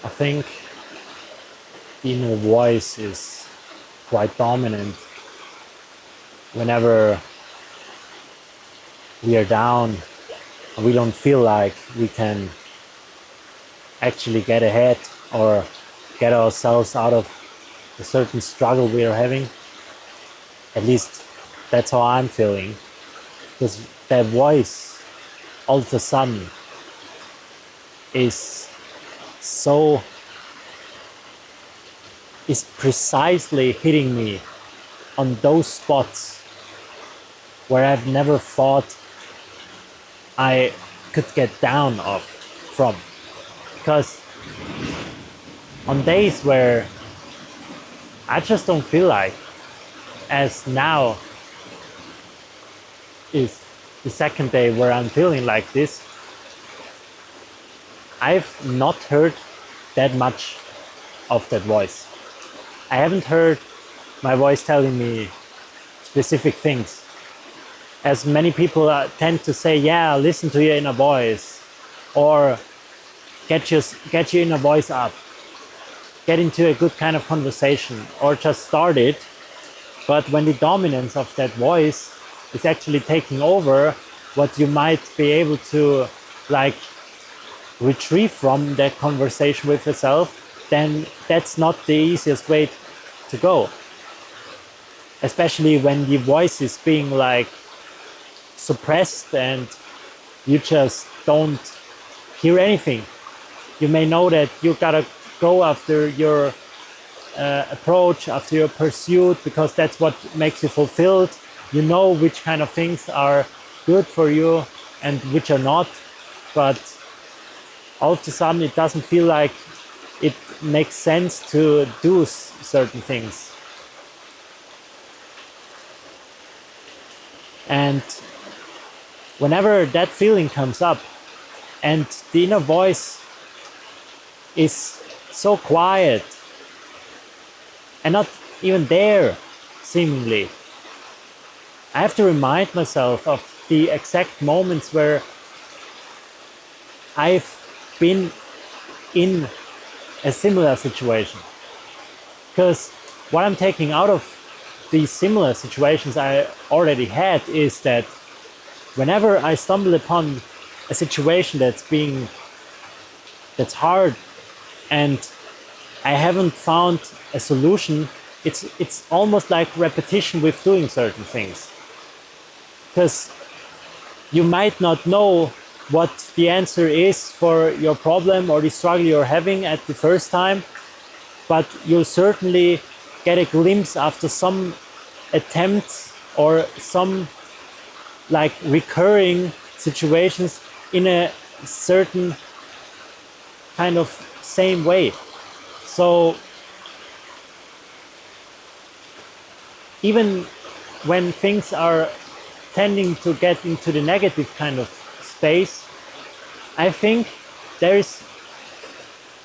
I think inner voice is quite dominant whenever we are down and we don't feel like we can actually get ahead or get ourselves out of a certain struggle we are having. At least that's how I'm feeling. Because that voice all of a sudden is so is precisely hitting me on those spots where I've never thought I could get down off from. Because on days where I just don't feel like, as now is the second day where I'm feeling like this, I've not heard that much of that voice. I haven't heard my voice telling me specific things. As many people tend to say, yeah, listen to your inner voice, or get your inner voice up, get into a good kind of conversation, or just start it. But when the dominance of that voice is actually taking over what you might be able to like retrieve from that conversation with yourself, then that's not the easiest way to go. Especially when the voice is being like suppressed and you just don't hear anything. You may know that you gotta go after your approach, after your pursuit, because that's what makes you fulfilled. You know which kind of things are good for you and which are not, but all of a sudden it doesn't feel like it makes sense to do certain things. And whenever that feeling comes up and the inner voice is so quiet and not even there, seemingly, I have to remind myself of the exact moments where I've been in a similar situation. Because what I'm taking out of these similar situations I already had is that whenever I stumble upon a situation that's hard and I haven't found a solution, it's almost like repetition with doing certain things. Because you might not know what the answer is for your problem or the struggle you're having at the first time, but you'll certainly get a glimpse after some attempts or some like recurring situations in a certain kind of same way. So even when things are tending to get into the negative kind of space, I think there is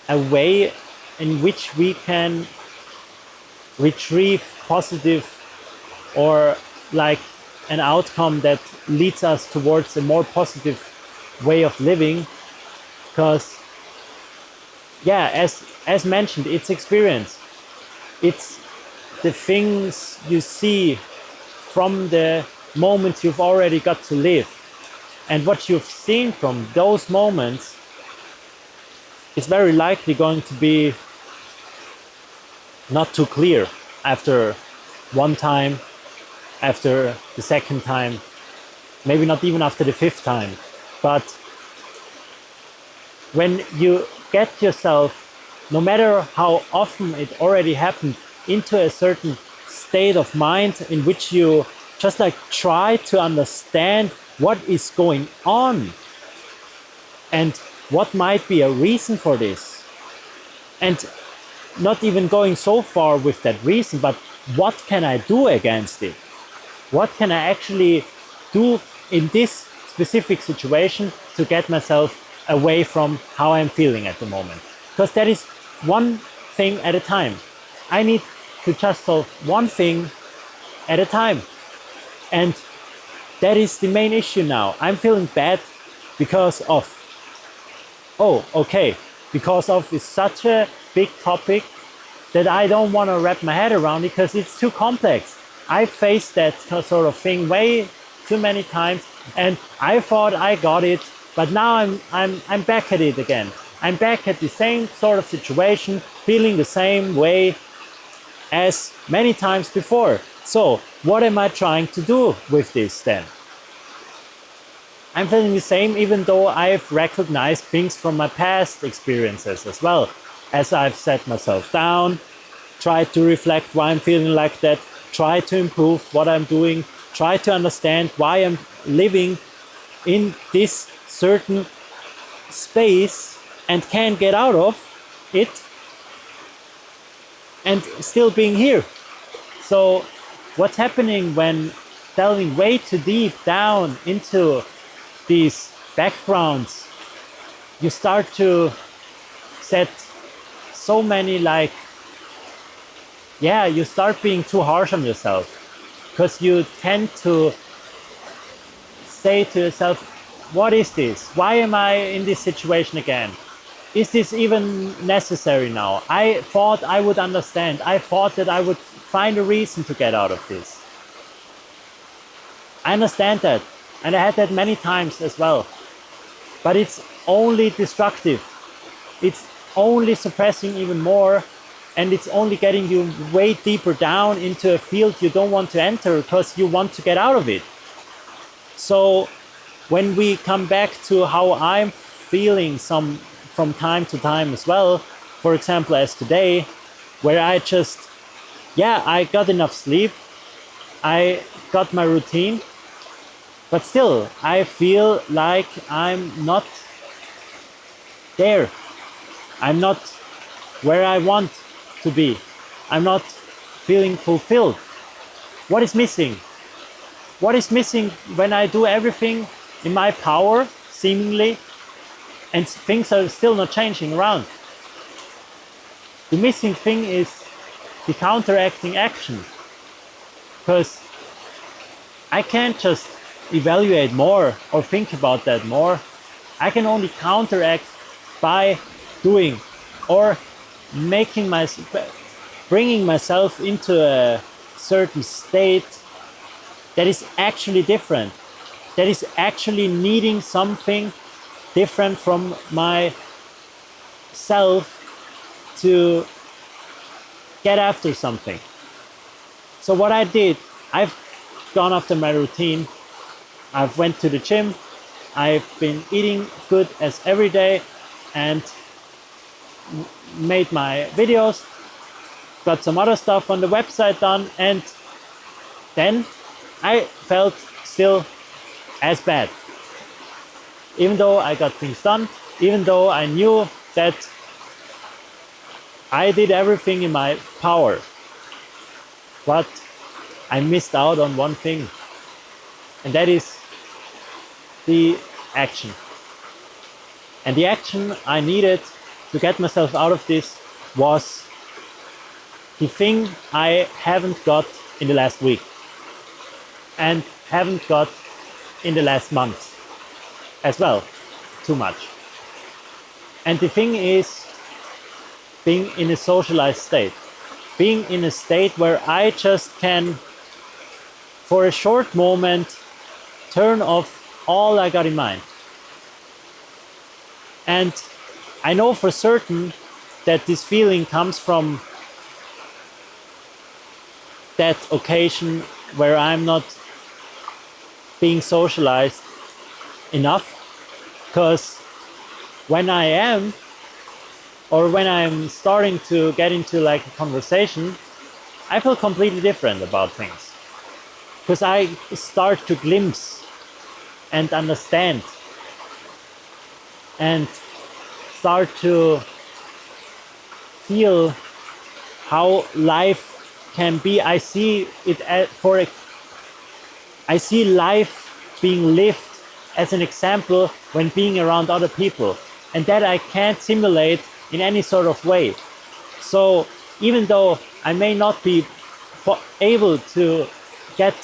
a way in which we can retrieve positive or like an outcome that leads us towards a more positive way of living. Because yeah, as mentioned, it's experience. It's the things you see from the moments you've already got to live. And what you've seen from those moments is very likely going to be not too clear after one time, after the second time, maybe not even after the fifth time. But when you get yourself, no matter how often it already happened, into a certain state of mind in which you just like try to understand what is going on and what might be a reason for this, and not even going so far with that reason, but what can I do against it? What can I actually do in this specific situation to get myself away from how I'm feeling at the moment? Because that is one thing at a time. I need to just solve one thing at a time. And that is the main issue now. I'm feeling bad because of, oh, okay, because of is such a big topic that I don't want to wrap my head around because it's too complex. I faced that sort of thing way too many times, and I thought I got it, but now I'm back at it again. I'm back at the same sort of situation, feeling the same way as many times before. So what am I trying to do with this then? I'm feeling the same even though I've recognized things from my past experiences as well. As I've set myself down, tried to reflect why I'm feeling like that, try to improve what I'm doing, try to understand why I'm living in this certain space and can't get out of it, and still being here. So what's happening when delving way too deep down into these backgrounds, you start to set so many you start being too harsh on yourself because you tend to say to yourself, what is this? Why am I in this situation again? Is this even necessary now? I thought I would understand. I thought that I would find a reason to get out of this. I understand that, and I had that many times as well. But it's only destructive. It's only suppressing even more, and it's only getting you way deeper down into a field you don't want to enter because you want to get out of it. So when we come back to how I'm feeling from time to time as well, for example, as today, where I got enough sleep, I got my routine, but still, I feel like I'm not there. I'm not where I want to be. I'm not feeling fulfilled. What is missing? What is missing when I do everything in my power, seemingly, and things are still not changing around? The missing thing is the counteracting action. Because I can't just evaluate more or think about that more. I can only counteract by doing or bringing myself into a certain state that is actually different, that is actually needing something different from myself to get after something. So what I did, I've gone after my routine. I've went to the gym. I've been eating good as every day and made my videos, got some other stuff on the website done, and then I felt still as bad. Even though I got things done, even though I knew that I did everything in my power, but I missed out on one thing, and that is the action. And the action I needed to get myself out of this was the thing I haven't got in the last week and haven't got in the last month as well, too much. And the thing is being in a socialized state, being in a state where I just can, for a short moment, turn off all I got in mind. And I know for certain that this feeling comes from that occasion where I'm not being socialized enough, because when I am, or when I'm starting to get into like a conversation, I feel completely different about things, because I start to glimpse and understand and start to feel how life can be. I see life being lived as an example when being around other people, and that I can't simulate in any sort of way. So even though I may not be able to get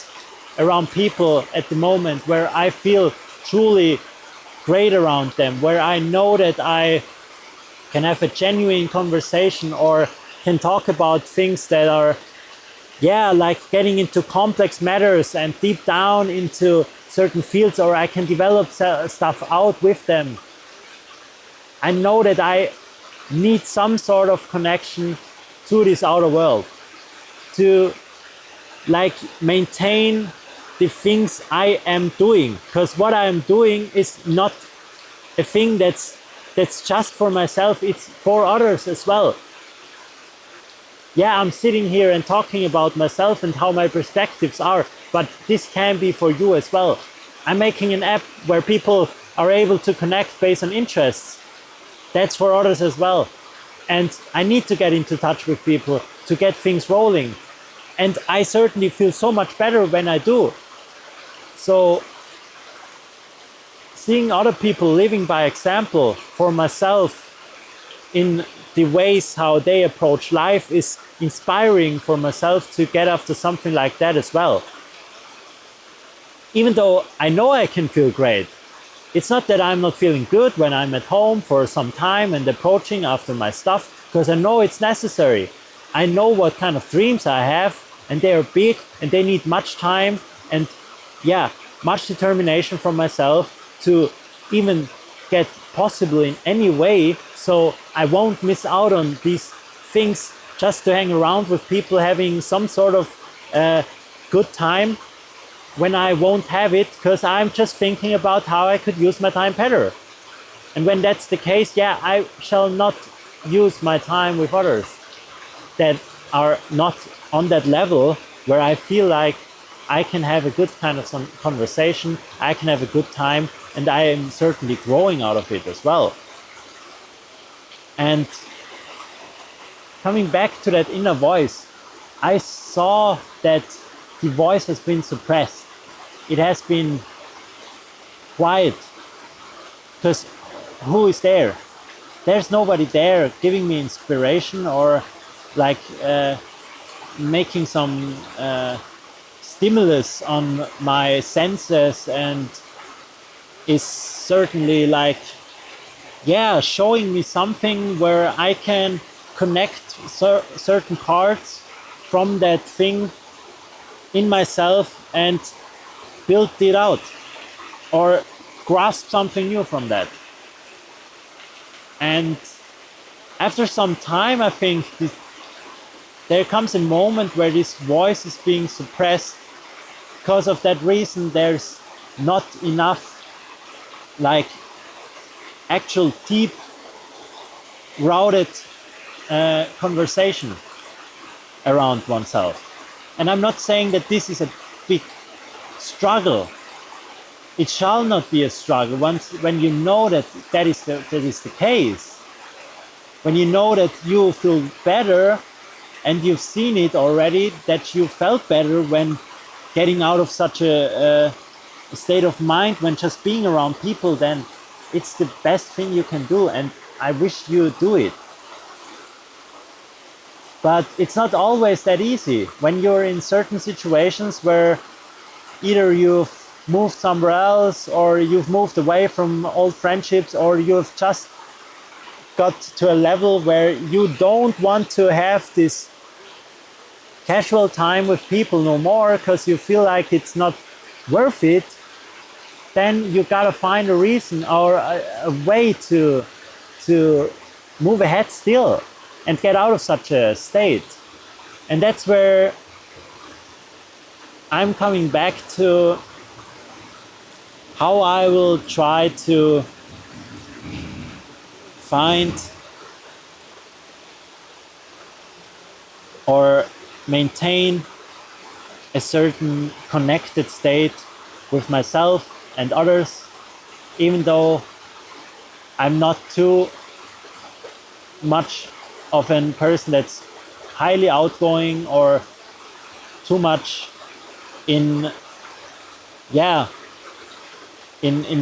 around people at the moment where I feel truly great around them, where I know that I can have a genuine conversation, or can talk about things that are, yeah, like getting into complex matters and deep down into certain fields, or I can develop stuff out with them. I know that I need some sort of connection to this outer world to like maintain the things I am doing, because what I am doing is not a thing that's just for myself, it's for others as well. Yeah, I'm sitting here and talking about myself and how my perspectives are, but this can be for you as well. I'm making an app where people are able to connect based on interests. That's for others as well. And I need to get into touch with people to get things rolling. And I certainly feel so much better when I do. So seeing other people living by example for myself in the ways how they approach life is inspiring for myself to get after something like that as well. Even though I know I can feel great, it's not that I'm not feeling good when I'm at home for some time and approaching after my stuff, because I know it's necessary. I know what kind of dreams I have, and they are big and they need much time and, yeah, much determination from myself to even get possible in any way, so I won't miss out on these things just to hang around with people having some sort of good time when I won't have it, because I'm just thinking about how I could use my time better. And when that's the case, yeah, I shall not use my time with others that are not on that level where I feel like I can have a good kind of some conversation, I can have a good time, and I am certainly growing out of it as well. And coming back to that inner voice, I saw that the voice has been suppressed. It has been quiet, because who is there? There's nobody there giving me inspiration or like making some stimulus on my senses, and is certainly like, yeah, showing me something where I can connect certain parts from that thing in myself and build it out or grasp something new from that. And after some time, I think there comes a moment where this voice is being suppressed. Because of that reason, there's not enough like actual deep routed conversation around oneself. And I'm not saying that this is a big struggle. It shall not be a struggle once when you know that that is the case. When you know that you feel better, and you've seen it already, that you felt better when getting out of such a state of mind, when just being around people, then it's the best thing you can do, and I wish you do it. But it's not always that easy when you're in certain situations where either you've moved somewhere else, or you've moved away from old friendships, or you've just got to a level where you don't want to have this casual time with people no more because you feel like it's not worth it. Then you gotta find a reason or a way to move ahead still and get out of such a state. And that's where I'm coming back to how I will try to find or maintain a certain connected state with myself and others, even though I'm not too much of a person that's highly outgoing or too much in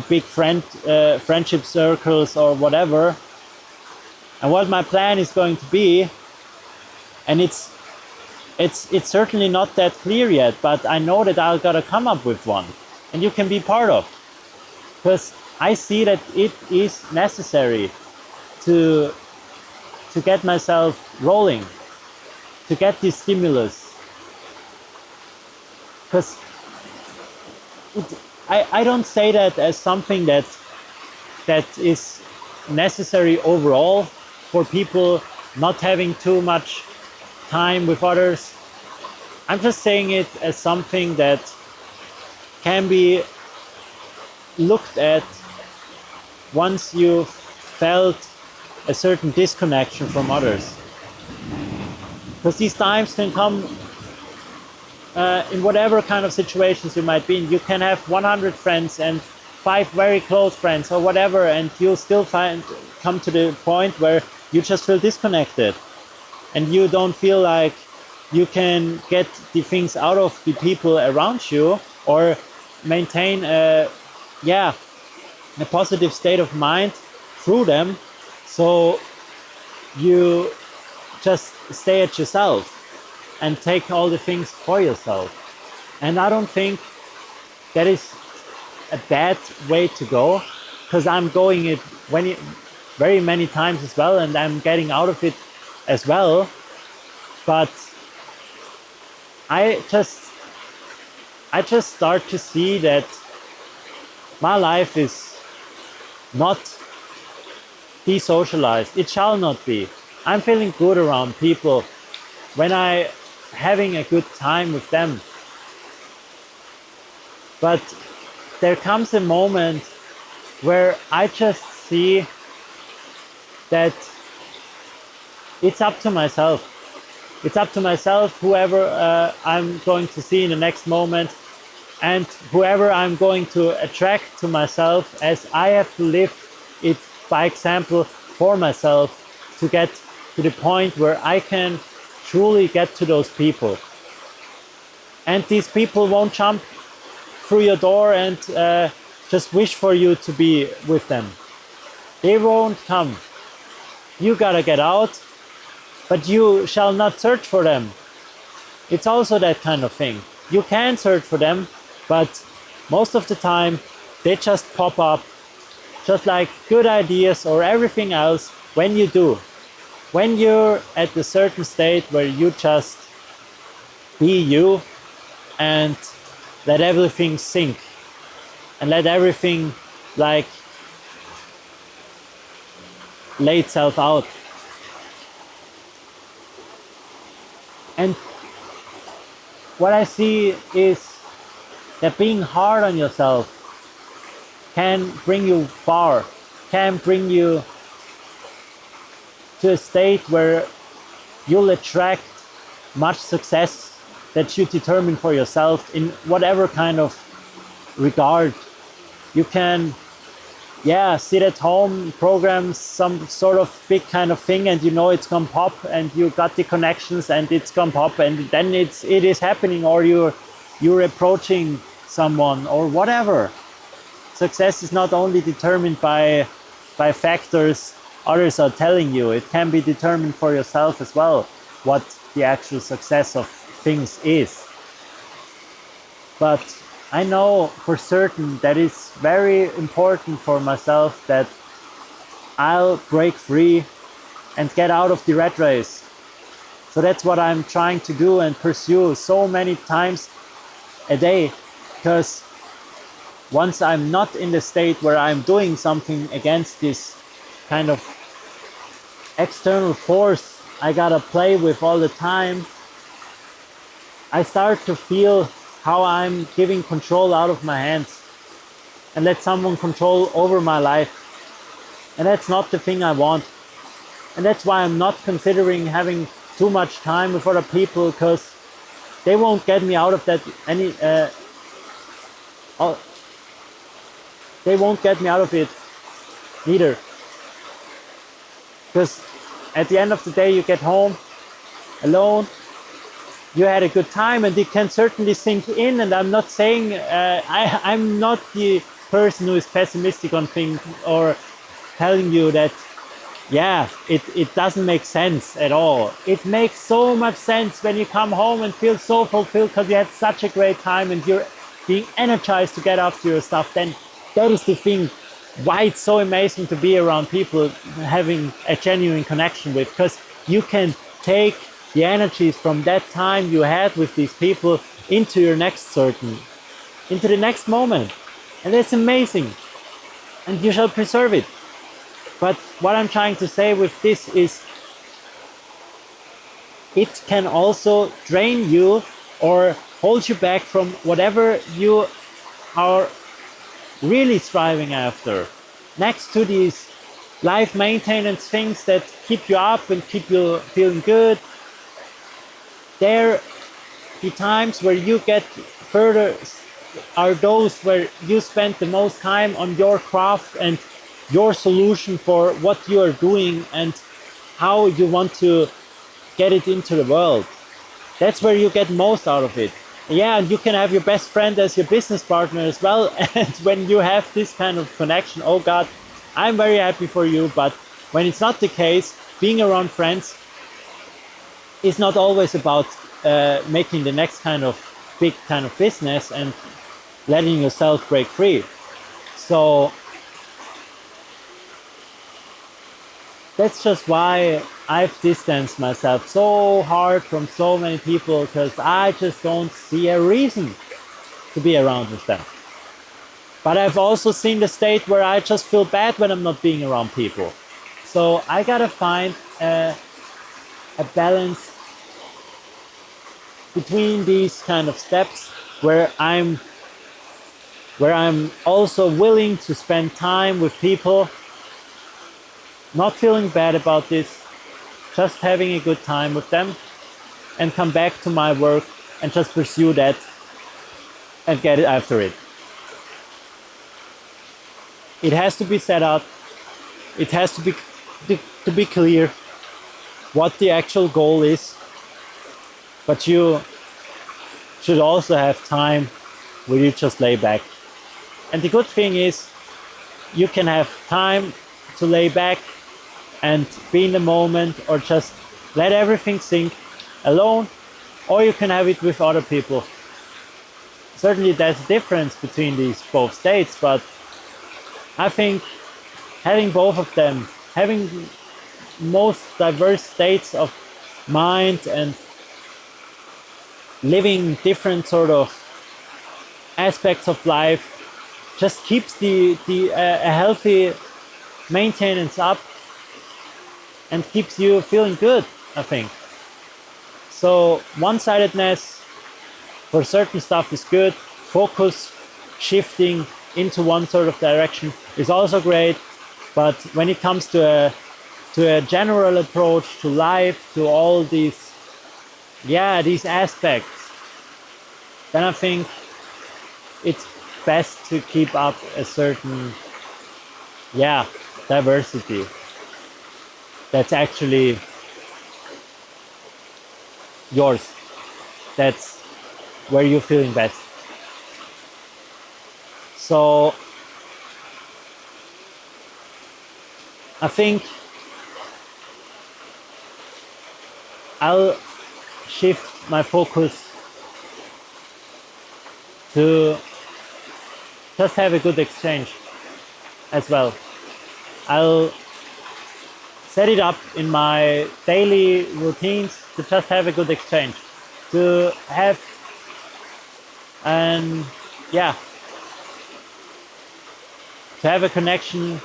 big friendship circles or whatever. And what my plan is going to be, and it's certainly not that clear yet, but I know that I'll gotta come up with one, and you can be part of, because I see that it is necessary to to get myself rolling, to get this stimulus. Because I don't say that as something that is necessary overall for people not having too much time with others. I'm just saying it as something that can be looked at once you've felt a certain disconnection from others. Because these times can come in whatever kind of situations you might be in. You can have 100 friends and 5 very close friends or whatever, and you'll still come to the point where you just feel disconnected and you don't feel like you can get the things out of the people around you or maintain a positive state of mind through them. So you just stay at yourself and take all the things for yourself. And I don't think that is a bad way to go, because I'm going it very many times as well, and I'm getting out of it as well. But I just start to see that my life is not desocialized. It shall not be. I'm feeling good around people when I having a good time with them. But there comes a moment where I just see that it's up to myself. It's up to myself, whoever I'm going to see in the next moment, and whoever I'm going to attract to myself, as I have to live it by example for myself to get to the point where I can truly get to those people. And these people won't jump through your door and just wish for you to be with them. They won't come. You gotta get out, but you shall not search for them. It's also that kind of thing. You can search for them, but most of the time they just pop up, just like good ideas or everything else, when you do. When you're at a certain state where you just be you and let everything sink and let everything like lay itself out. And what I see is that being hard on yourself can bring you far, can bring you to a state where you'll attract much success that you determine for yourself in whatever kind of regard. You can sit at home, program some sort of big kind of thing, and you know it's gonna pop, and you got the connections and it's gonna pop, and then it is happening, or you're approaching someone or whatever. Success is not only determined by factors others are telling you. It can be determined for yourself as well, what the actual success of things is. But I know for certain that it's very important for myself that I'll break free and get out of the rat race. So that's what I'm trying to do and pursue so many times a day, because once I'm not in the state where I'm doing something against this kind of external force I gotta play with all the time, I start to feel how I'm giving control out of my hands and let someone control over my life. And that's not the thing I want. And that's why I'm not considering having too much time with other people, because they won't get me out of that they won't get me out of it neither. Because at the end of the day, you get home alone, you had a good time, and it can certainly sink in. And I'm not saying I'm not the person who is pessimistic on things or telling you that it doesn't make sense at all. It makes so much sense when you come home and feel so fulfilled because you had such a great time and you're being energized to get after your stuff. Then that is the thing why it's so amazing to be around people having a genuine connection with, because you can take the energies from that time you had with these people into your next certain, into the next moment. And that's amazing. And you shall preserve it. But what I'm trying to say with this is it can also drain you or hold you back from whatever you are really striving after. Next to these life maintenance things that keep you up and keep you feeling good, there the times where you get further are those where you spend the most time on your craft and your solution for what you are doing and how you want to get it into the world. That's where you get most out of it. Yeah, and you can have your best friend as your business partner as well. And when you have this kind of connection, oh God, I'm very happy for you. But when it's not the case, being around friends is not always about making the next kind of big kind of business and letting yourself break free. So that's just why I've distanced myself so hard from so many people, because I just don't see a reason to be around with them. But I've also seen the state where I just feel bad when I'm not being around people. So I gotta find a balance between these kind of steps where I'm also willing to spend time with people, not feeling bad about this, just having a good time with them, and come back to my work and just pursue that and get it after it. It has to be set up. It has to be clear what the actual goal is, but you should also have time where you just lay back. And the good thing is you can have time to lay back and be in the moment or just let everything sink alone, or you can have it with other people. Certainly there's a difference between these both states, but I think having both of them, having most diverse states of mind and living different sort of aspects of life just keeps the a healthy maintenance up and keeps you feeling good, I think. So one-sidedness for certain stuff is good. Focus shifting into one sort of direction is also great. But when it comes to a general approach to life, to all these aspects, then I think it's best to keep up a certain diversity that's actually yours. That's where you're feeling best. So I think I'll shift my focus to just have a good exchange as well. I'll set it up in my daily routines to just have a good exchange, to have and yeah, to have a connection,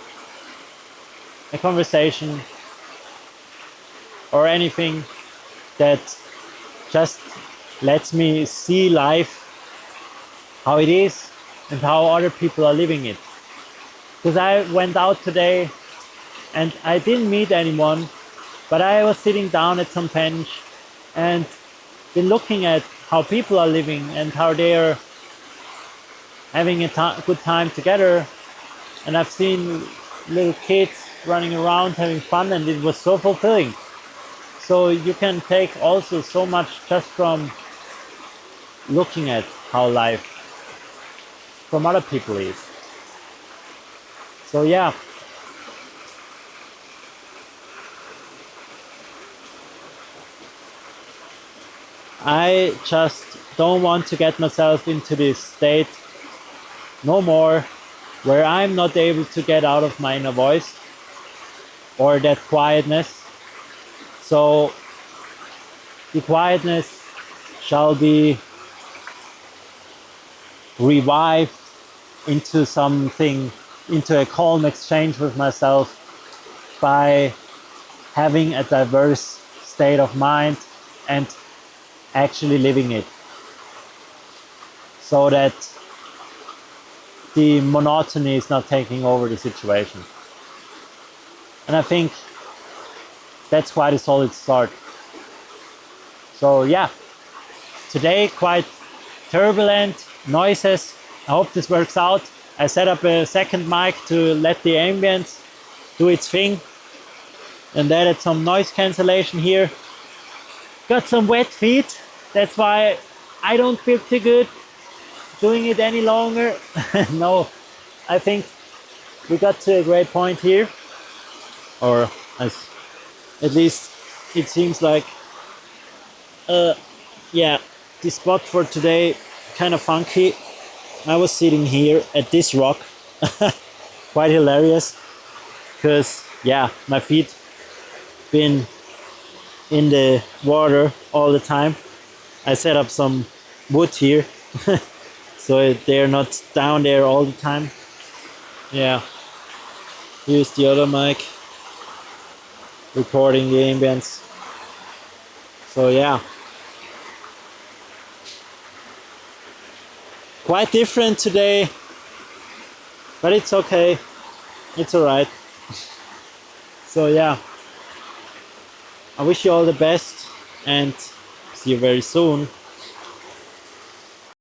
a conversation, or anything that just lets me see life how it is and how other people are living it. Because I went out today and I didn't meet anyone, but I was sitting down at some bench and been looking at how people are living and how they are having a good time together. And I've seen little kids running around having fun, and it was so fulfilling. So you can take also so much just from looking at how life from other people is. So yeah, I just don't want to get myself into this state no more. where I'm not able to get out of my inner voice or that quietness. So the quietness shall be revived into something, into a calm exchange with myself by having a diverse state of mind and actually living it, so that the monotony is not taking over the situation. And I think that's quite a solid start. So yeah, today quite turbulent noises. I hope this works out. I set up a second mic to let the ambience do its thing, and added some noise cancellation here. Got some wet feet, that's why I don't feel too good doing it any longer. No, I think we got to a great point here, or as at least it seems like. Yeah, the spot for today kind of funky. I was sitting here at this rock, quite hilarious, because yeah, my feet been in the water all the time. I set up some wood here, so they're not down there all the time. Yeah, here's the other mic recording the ambience. So yeah, quite different today, but it's okay. It's alright. So yeah, I wish you all the best and see you very soon.